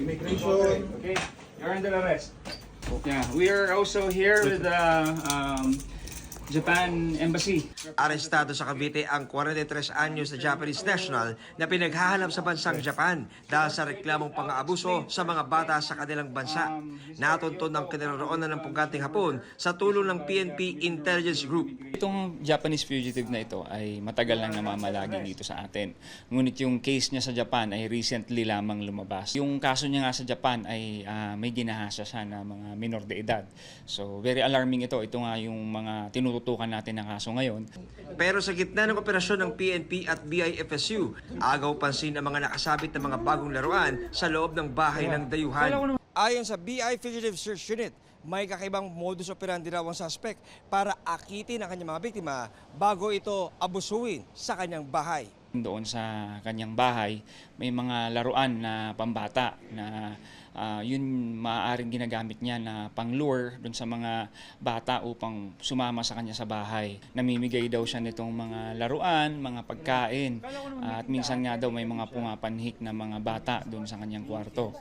Immigration. Okay, you're under arrest. Yeah, we are also here with the Japan Embassy. Arestado sa Cavite ang 43 anyos na Japanese national na pinaghahanap sa bansang Japan dahil sa reklamong pang-aabuso sa mga bata sa kanilang bansa. Natuntun ang kinaroroonan ng pungganting Hapon sa tulong ng PNP Intelligence Group. Itong Japanese fugitive na ito ay matagal nang namamalagi dito sa atin. Ngunit yung case niya sa Japan ay recently lamang lumabas. Yung kaso niya nga sa Japan ay may ginahasa siya na mga minor de edad. So very alarming ito. Ito nga yung mga tinututukan natin na kaso ngayon. Pero sa gitna ng operasyon ng PNP at BIFSU, agaw pansin ang mga nakasabit na mga bagong laruan sa loob ng bahay ng dayuhan. Ayon sa BI Fugitive Search Unit, may kakaibang modus operandi raw ang suspect para akitin ang kanyang mga biktima bago ito abusuin sa kanyang bahay. Doon sa kanyang bahay, may mga laruan na pambata na yun maaaring ginagamit niya na pang-lure doon sa mga bata upang sumama sa kanya sa bahay. Namimigay daw siya nitong mga laruan, mga pagkain, at minsan nga daw may mga pumapanhik na mga bata doon sa kanyang kwarto.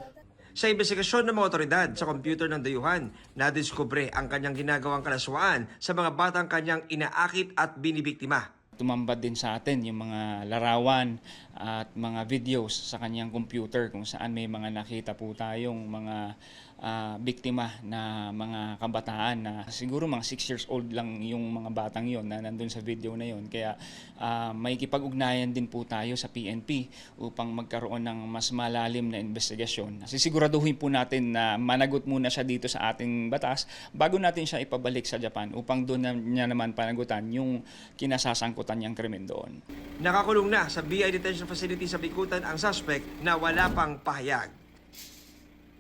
Sa investigasyon ng mga otoridad sa computer ng dayuhan, nadiskubre ang kanyang ginagawang kalaswaan sa mga batang kanyang inaakit at binibiktima. Tumambad din sa atin yung mga larawan at mga videos sa kanyang computer kung saan may mga nakita po tayong mga biktima na mga kabataan na siguro mga 6 years old lang yung mga batang yon na nandun sa video na yon. Kaya may kipag-ugnayan din po tayo sa PNP upang magkaroon ng mas malalim na investigasyon. Sisiguraduhin po natin na managot muna siya dito sa ating batas bago natin siya ipabalik sa Japan upang doon niya naman panagutan yung kinasasangkutan niyang krimen doon. Nakakulong na sa BI Detention Facility sa Bikutan ang suspect na wala pang pahayag.